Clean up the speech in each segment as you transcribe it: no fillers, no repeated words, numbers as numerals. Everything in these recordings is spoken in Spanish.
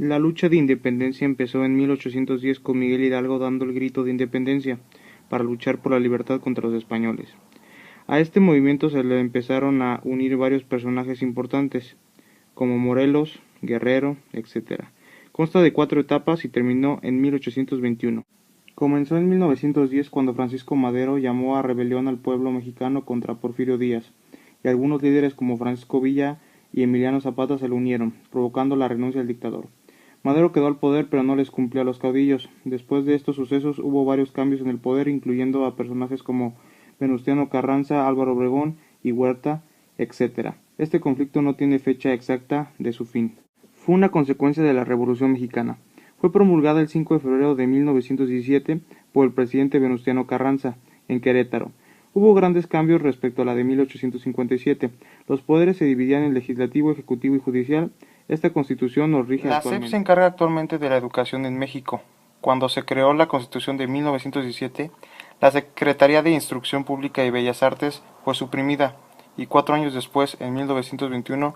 La lucha de independencia empezó en 1810 con Miguel Hidalgo dando el grito de independencia para luchar por la libertad contra los españoles. A este movimiento se le empezaron a unir varios personajes importantes, como Morelos, Guerrero, etc. Consta de 4 etapas y terminó en 1821. Comenzó en 1910 cuando Francisco Madero llamó a rebelión al pueblo mexicano contra Porfirio Díaz, y algunos líderes como Francisco Villa y Emiliano Zapata se le unieron, provocando la renuncia del dictador. Madero quedó al poder pero no les cumplió a los caudillos. Después de estos sucesos hubo varios cambios en el poder, incluyendo a personajes como Venustiano Carranza, Álvaro Obregón y Huerta, etc. Este conflicto no tiene fecha exacta de su fin. Fue una consecuencia de la Revolución Mexicana. Fue promulgada el 5 de febrero de 1917 por el presidente Venustiano Carranza, en Querétaro. Hubo grandes cambios respecto a la de 1857. Los poderes se dividían en legislativo, ejecutivo y judicial. Esta constitución nos rige actualmente. La SEP se encarga actualmente de la educación en México. Cuando se creó la Constitución de 1917, la Secretaría de Instrucción Pública y Bellas Artes fue suprimida, y 4 años después, en 1921,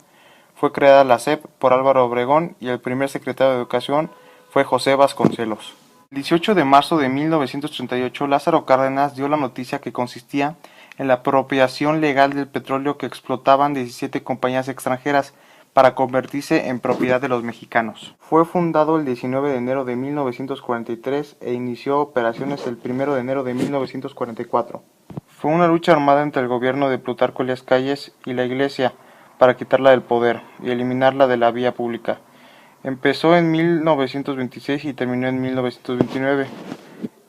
fue creada la SEP por Álvaro Obregón y el primer secretario de Educación fue José Vasconcelos. El 18 de marzo de 1938, Lázaro Cárdenas dio la noticia que consistía en la apropiación legal del petróleo que explotaban 17 compañías extranjeras para convertirse en propiedad de los mexicanos. Fue fundado el 19 de enero de 1943 e inició operaciones el 1 de enero de 1944. Fue una lucha armada entre el gobierno de Plutarco Elías Calles y la Iglesia para quitarla del poder y eliminarla de la vía pública. Empezó en 1926 y terminó en 1929,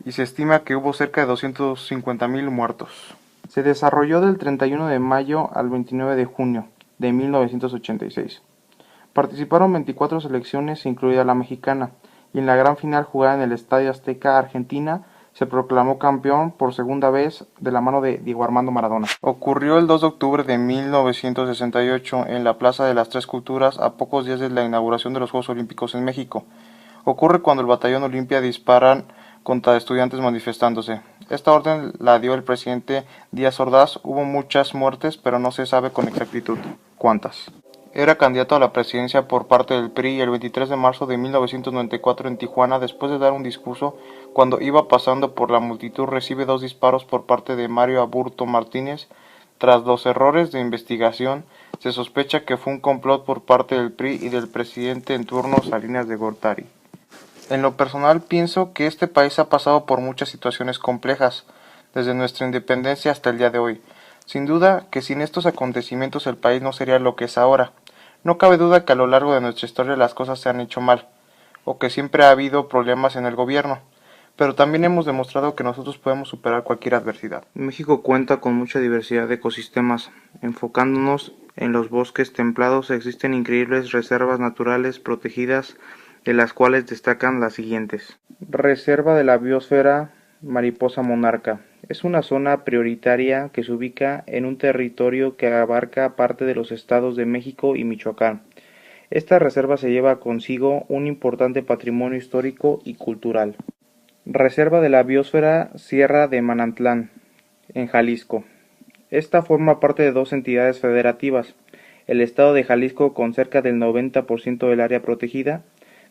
y se estima que hubo cerca de 250,000 muertos. Se desarrolló del 31 de mayo al 29 de junio de 1986. Participaron 24 selecciones, incluida la mexicana, y en la gran final jugada en el Estadio Azteca, Argentina, se proclamó campeón por segunda vez de la mano de Diego Armando Maradona. Ocurrió el 2 de octubre de 1968 en la Plaza de las Tres Culturas, a pocos días de la inauguración de los Juegos Olímpicos en México. Ocurre cuando el Batallón Olimpia disparan contra estudiantes manifestándose. Esta orden la dio el presidente Díaz Ordaz. Hubo muchas muertes, pero no se sabe con exactitud cuántas. Era candidato a la presidencia por parte del PRI y el 23 de marzo de 1994 en Tijuana, después de dar un discurso, cuando iba pasando por la multitud, recibe 2 disparos por parte de Mario Aburto Martínez. Tras los errores de investigación, se sospecha que fue un complot por parte del PRI y del presidente en turno Salinas de Gortari. En lo personal pienso que este país ha pasado por muchas situaciones complejas, desde nuestra independencia hasta el día de hoy. Sin duda que sin estos acontecimientos el país no sería lo que es ahora. No cabe duda que a lo largo de nuestra historia las cosas se han hecho mal, o que siempre ha habido problemas en el gobierno, pero también hemos demostrado que nosotros podemos superar cualquier adversidad. México cuenta con mucha diversidad de ecosistemas. Enfocándonos en los bosques templados, existen increíbles reservas naturales protegidas, de las cuales destacan las siguientes. Reserva de la biosfera Mariposa Monarca. Es una zona prioritaria que se ubica en un territorio que abarca parte de los estados de México y Michoacán. Esta reserva se lleva consigo un importante patrimonio histórico y cultural. Reserva de la biosfera Sierra de Manantlán, en Jalisco. Esta forma parte de 2 entidades federativas, el estado de Jalisco con cerca del 90% del área protegida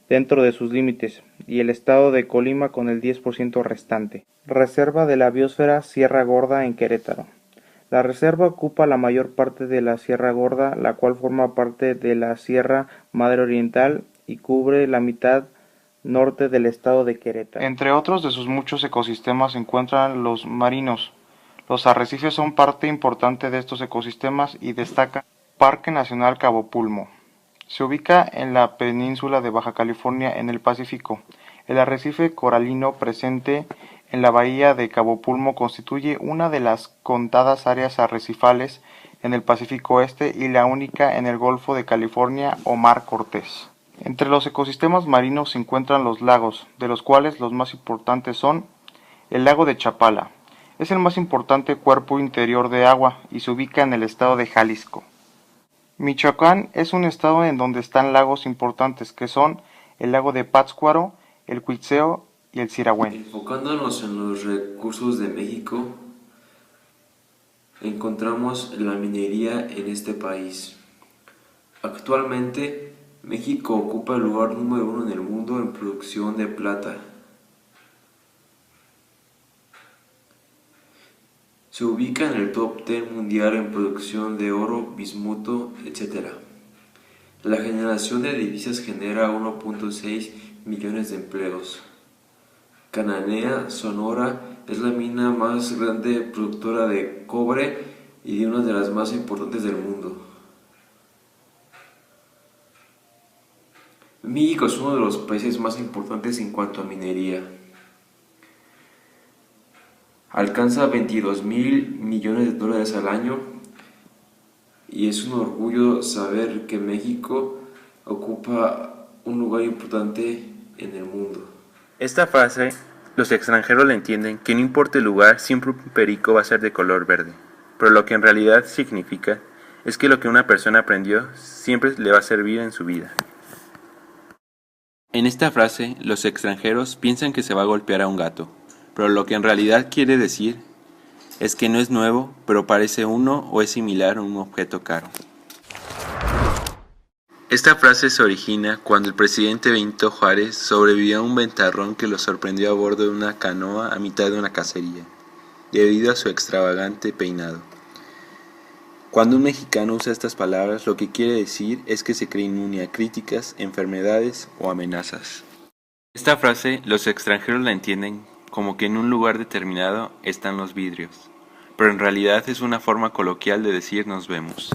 dentro de sus límites, y el estado de Colima con el 10% restante. Reserva de la biosfera Sierra Gorda en Querétaro. La reserva ocupa la mayor parte de la Sierra Gorda, la cual forma parte de la Sierra Madre Oriental y cubre la mitad norte del estado de Querétaro. Entre otros de sus muchos ecosistemas se encuentran los marinos. Los arrecifes son parte importante de estos ecosistemas y destaca Parque Nacional Cabo Pulmo. Se ubica en la península de Baja California, en el Pacífico. El arrecife coralino presente en la bahía de Cabo Pulmo constituye una de las contadas áreas arrecifales en el Pacífico Oeste y la única en el Golfo de California o Mar Cortés. Entre los ecosistemas marinos se encuentran los lagos, de los cuales los más importantes son el lago de Chapala. Es el más importante cuerpo interior de agua y se ubica en el estado de Jalisco. Michoacán es un estado en donde están lagos importantes que son el lago de Pátzcuaro, el Cuitzeo y el Siragüen. Enfocándonos en los recursos de México, encontramos la minería en este país. Actualmente México ocupa el lugar número 1 en el mundo en producción de plata. Se ubica en el top 10 mundial en producción de oro, bismuto, etc. La generación de divisas genera 1.6 millones de empleos. Cananea, Sonora, es la mina más grande productora de cobre y una de las más importantes del mundo. México es uno de los países más importantes en cuanto a minería. Alcanza 22.000 millones de dólares al año y es un orgullo saber que México ocupa un lugar importante en el mundo. Esta frase, los extranjeros la entienden que no importa el lugar, siempre un perico va a ser de color verde, pero lo que en realidad significa es que lo que una persona aprendió siempre le va a servir en su vida. En esta frase, los extranjeros piensan que se va a golpear a un gato, pero lo que en realidad quiere decir es que no es nuevo, pero parece uno o es similar a un objeto caro. Esta frase se origina cuando el presidente Benito Juárez sobrevivió a un ventarrón que lo sorprendió a bordo de una canoa a mitad de una cacería, debido a su extravagante peinado. Cuando un mexicano usa estas palabras, lo que quiere decir es que se cree inmune a críticas, enfermedades o amenazas. Esta frase los extranjeros la entienden como que en un lugar determinado están los vidrios, pero en realidad es una forma coloquial de decir nos vemos.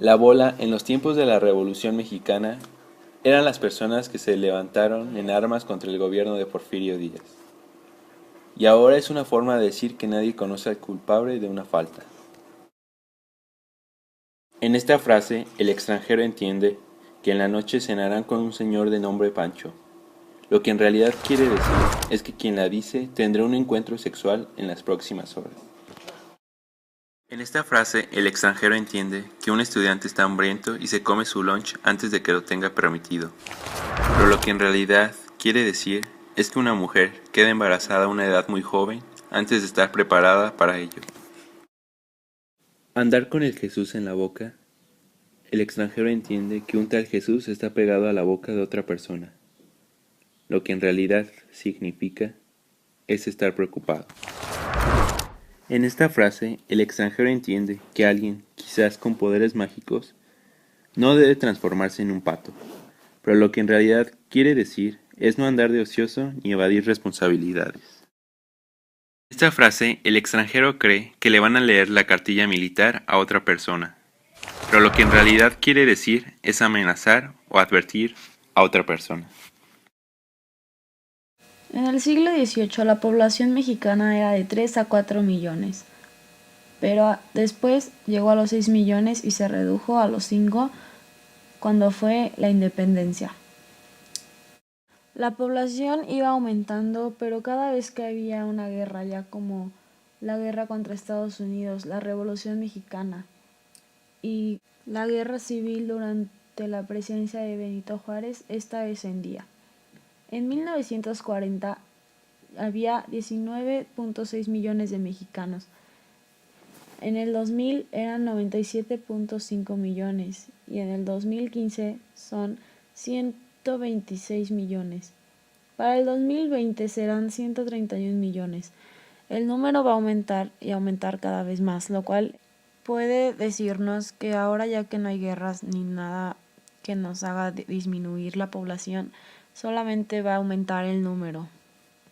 La bola, en los tiempos de la Revolución Mexicana, eran las personas que se levantaron en armas contra el gobierno de Porfirio Díaz. Y ahora es una forma de decir que nadie conoce al culpable de una falta. En esta frase, el extranjero entiende que en la noche cenarán con un señor de nombre Pancho. Lo que en realidad quiere decir es que quien la dice tendrá un encuentro sexual en las próximas horas. En esta frase, el extranjero entiende que un estudiante está hambriento y se come su lunch antes de que lo tenga permitido. Pero lo que en realidad quiere decir es que una mujer queda embarazada a una edad muy joven antes de estar preparada para ello. Andar con el Jesús en la boca. El extranjero entiende que un tal Jesús está pegado a la boca de otra persona. Lo que en realidad significa es estar preocupado. En esta frase, el extranjero entiende que alguien, quizás con poderes mágicos, no debe transformarse en un pato, pero lo que en realidad quiere decir es no andar de ocioso ni evadir responsabilidades. En esta frase, el extranjero cree que le van a leer la cartilla militar a otra persona, pero lo que en realidad quiere decir es amenazar o advertir a otra persona. En el siglo XVIII la población mexicana era de 3 a 4 millones, pero después llegó a los 6 millones y se redujo a los 5 cuando fue la independencia. La población iba aumentando, pero cada vez que había una guerra, ya como la guerra contra Estados Unidos, la Revolución Mexicana y la guerra civil durante la presidencia de Benito Juárez, esta descendía. En 1940 había 19.6 millones de mexicanos. En el 2000 eran 97.5 millones y en el 2015 son 126 millones. Para el 2020 serán 131 millones. El número va a aumentar y aumentar cada vez más, lo cual puede decirnos que ahora, ya que no hay guerras ni nada que nos haga disminuir la población, solamente va a aumentar el número.